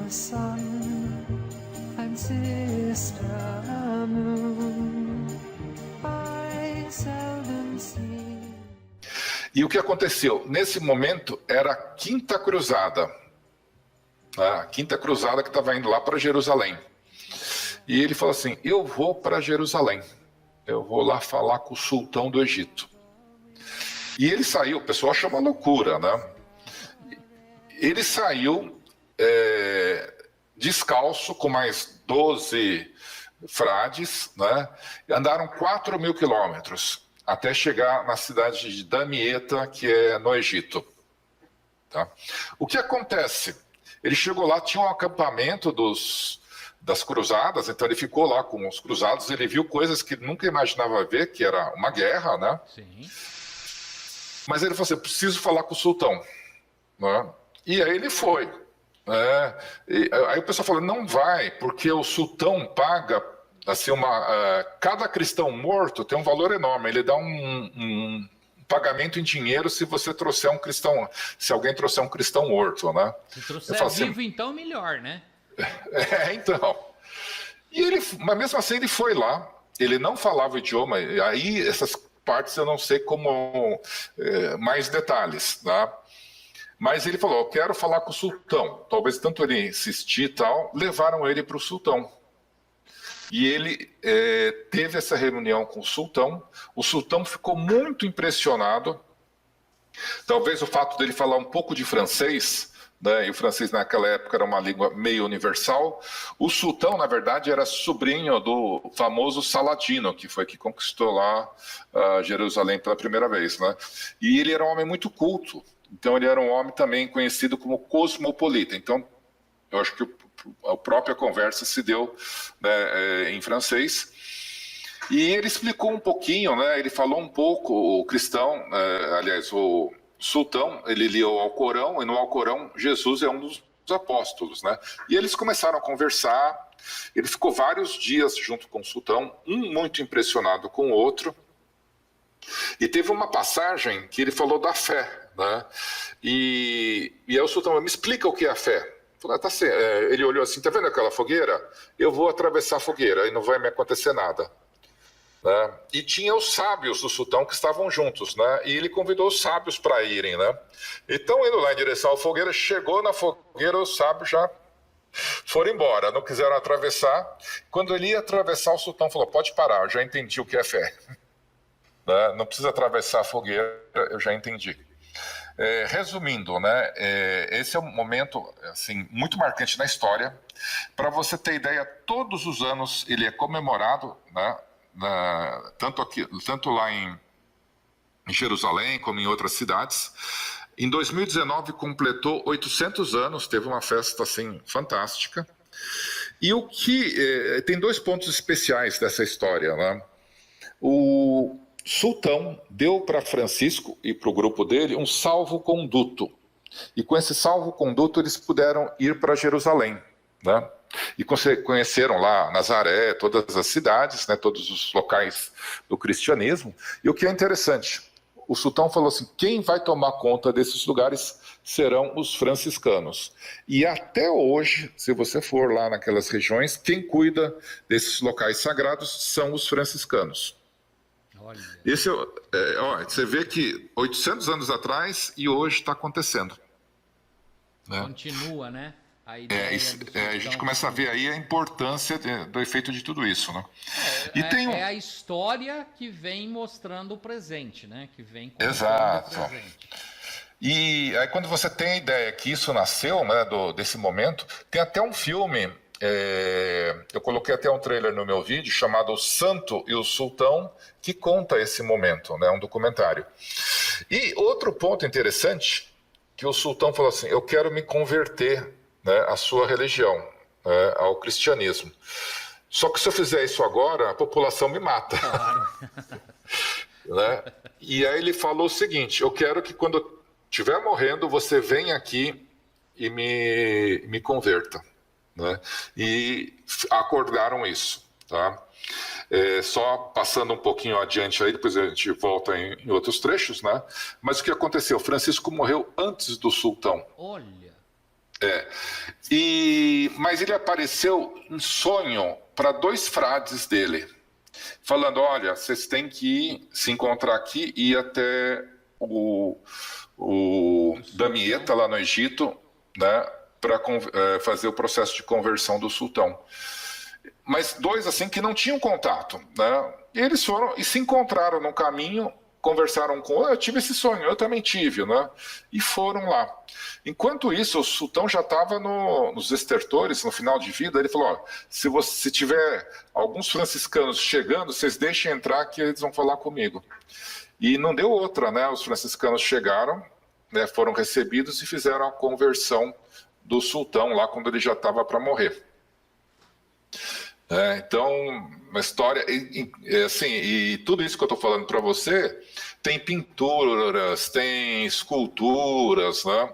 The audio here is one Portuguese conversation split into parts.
sun and sister moon, I seldom see. E o que aconteceu? Nesse momento era a Quinta Cruzada. A Quinta Cruzada que estava indo lá para Jerusalém. E ele falou assim, eu vou para Jerusalém. Eu vou lá falar com o sultão do Egito. E ele saiu, o pessoal achou uma loucura, né? Ele saiu descalço com mais 12 frades, né? Andaram 4.000 quilômetros até chegar na cidade de Damieta, que é no Egito. Tá? O que acontece? Ele chegou lá, tinha um acampamento das cruzadas, então ele ficou lá com os cruzados, ele viu coisas que nunca imaginava ver, que era uma guerra, né? Sim. Mas ele falou assim, preciso falar com o sultão. Né? E aí ele foi. Aí o pessoal falou, não vai, porque o sultão paga, assim, cada cristão morto tem um valor enorme, ele dá um pagamento em dinheiro se você trouxer um cristão, se alguém trouxer um cristão morto, né? Se trouxer vivo, então melhor, né? Então. E ele, mas mesmo assim ele foi lá, ele não falava o idioma, aí essas partes eu não sei como mais detalhes, tá? Mas ele falou, eu quero falar com o sultão. Talvez tanto ele insistir e tal, levaram ele para o sultão. E ele teve essa reunião com o sultão ficou muito impressionado, talvez o fato dele falar um pouco de francês, né, e o francês naquela época era uma língua meio universal. O sultão, na verdade, era sobrinho do famoso Saladino, que foi que conquistou lá Jerusalém pela primeira vez, né? E ele era um homem muito culto, então ele era um homem também conhecido como cosmopolita. Então, eu acho que a própria conversa se deu, né, em francês. E ele explicou um pouquinho, né, ele falou um pouco, o cristão, aliás, o sultão, ele lia o Alcorão, e no Alcorão Jesus é um dos apóstolos, né? E eles começaram a conversar, ele ficou vários dias junto com o sultão, um muito impressionado com o outro, e teve uma passagem que ele falou da fé, né? E aí o sultão, me explica o que é a fé. Ele olhou assim, tá vendo aquela fogueira? Eu vou atravessar a fogueira e não vai me acontecer nada. Né? E tinha os sábios do sultão que estavam juntos, né? E ele convidou os sábios para irem, né? Então, indo lá em direção à fogueira, chegou na fogueira, os sábios já foram embora, não quiseram atravessar. Quando ele ia atravessar, o sultão falou, pode parar, eu já entendi o que é fé. Né? Não precisa atravessar a fogueira, eu já entendi. Resumindo, né, esse é um momento assim, muito marcante na história. Para você ter ideia, todos os anos ele é comemorado, né, tanto lá em Jerusalém como em outras cidades. Em 2019 completou 800 anos, teve uma festa assim, fantástica. E o que tem dois pontos especiais dessa história, né? O sultão deu para Francisco e para o grupo dele um salvo-conduto. E com esse salvo-conduto eles puderam ir para Jerusalém, né? E conheceram lá Nazaré, todas as cidades, né, todos os locais do cristianismo. E o que é interessante, o sultão falou assim, quem vai tomar conta desses lugares serão os franciscanos. E até hoje, se você for lá naquelas regiões, quem cuida desses locais sagrados são os franciscanos. Olha. Você vê que 800 anos atrás e hoje está acontecendo. Né? Continua, né? A gente começa a ver aí a importância do efeito de tudo isso, né? É a história que vem mostrando o presente, né? Que vem contando Exato. o presente. E aí quando você tem a ideia que isso nasceu, né, desse momento, tem até um filme, eu coloquei até um trailer no meu vídeo, chamado O Santo e o Sultão, que conta esse momento, né, um documentário. E outro ponto interessante, que o sultão falou assim, eu quero me converter, né, à sua religião, né, ao cristianismo. Só que se eu fizer isso agora, a população me mata. Claro. Né? E aí ele falou o seguinte, eu quero que quando eu estiver morrendo, você venha aqui e me converta. Né? E acordaram isso. Tá? Só passando um pouquinho adiante aí, depois a gente volta em outros trechos, né? Mas o que aconteceu? Francisco morreu antes do sultão. Olha. Mas ele apareceu em sonho para 2 frades dele, falando: olha, vocês têm que se encontrar aqui e ir até o Damieta, lá no Egito, né, para fazer o processo de conversão do sultão. Mas 2 assim que não tinham contato, né? E eles foram e se encontraram no caminho, conversaram com... Eu tive esse sonho, eu também tive, né? E foram lá. Enquanto isso, o sultão já estava nos estertores, no final de vida. Ele falou: ó, se tiver alguns franciscanos chegando, vocês deixem entrar que eles vão falar comigo. E não deu outra, né? Os franciscanos chegaram, né, foram recebidos e fizeram a conversão do sultão lá quando ele já estava para morrer. Então, uma história, assim, e tudo isso que eu estou falando para você, tem pinturas, tem esculturas, né?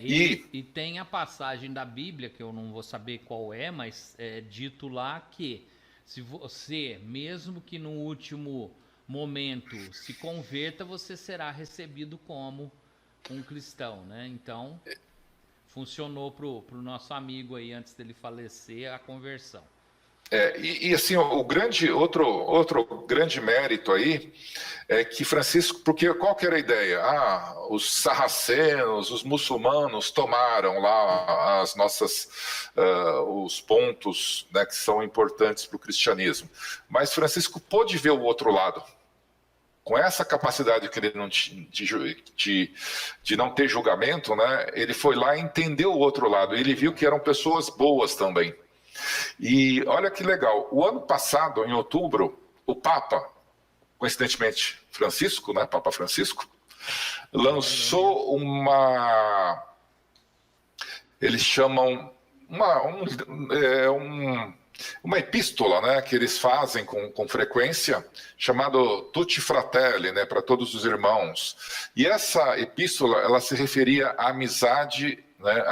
E tem a passagem da Bíblia, que eu não vou saber qual é, mas é dito lá que se você, mesmo que no último momento se converta, você será recebido como um cristão, né? Então, funcionou pro nosso amigo aí, antes dele falecer, a conversão. Assim, outro grande mérito aí é que Francisco, porque qual que era a ideia? Os sarracenos, os muçulmanos tomaram lá os pontos, né, que são importantes para o cristianismo. Mas Francisco pôde ver o outro lado. Com essa capacidade que ele não de não ter julgamento, né, ele foi lá e entendeu o outro lado. Ele viu que eram pessoas boas também. E olha que legal, o ano passado, em outubro, o Papa, coincidentemente Francisco, né, Papa Francisco, lançou eles chamam uma epístola, né, que eles fazem com frequência, chamado Tutti Fratelli, né, para todos os irmãos. E essa epístola, ela se referia à amizade, né,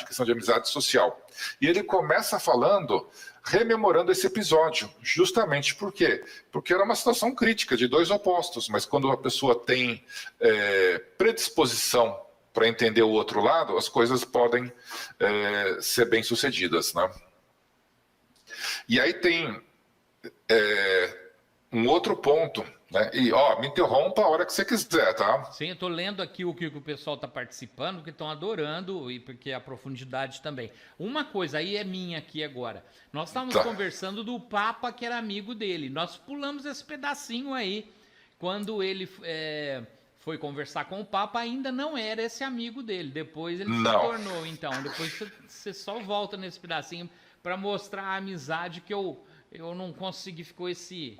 questão de amizade social. E ele começa falando, rememorando esse episódio, justamente por quê? Porque era uma situação crítica de 2 opostos, mas quando a pessoa tem predisposição para entender o outro lado, as coisas podem ser bem-sucedidas, né? E aí tem um outro ponto, né? E me interrompa a hora que você quiser, tá? Sim, eu tô lendo aqui o que o pessoal tá participando, que estão adorando, e porque a profundidade também. Uma coisa aí é minha aqui agora. Nós estávamos conversando do Papa, que era amigo dele. Nós pulamos esse pedacinho aí. Quando ele foi conversar com o Papa, ainda não era esse amigo dele. Depois ele se tornou, então. Depois você só volta nesse pedacinho para mostrar a amizade que eu não consegui, ficou esse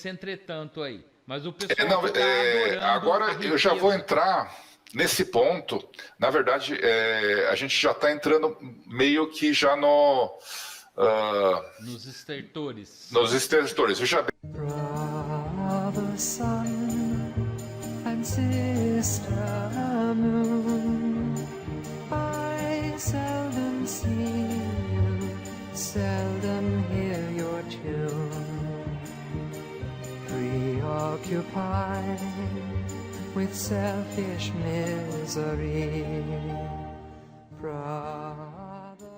entretanto aí. Mas o pessoal tá adorando. Agora eu já vou entrar nesse ponto. Na verdade, a gente já está entrando meio que já nos estertores. Nos estertores. Veja bem. Brother sun and sister moon, I seldom see you, seldom hear your tune. Preoccupied with selfish misery.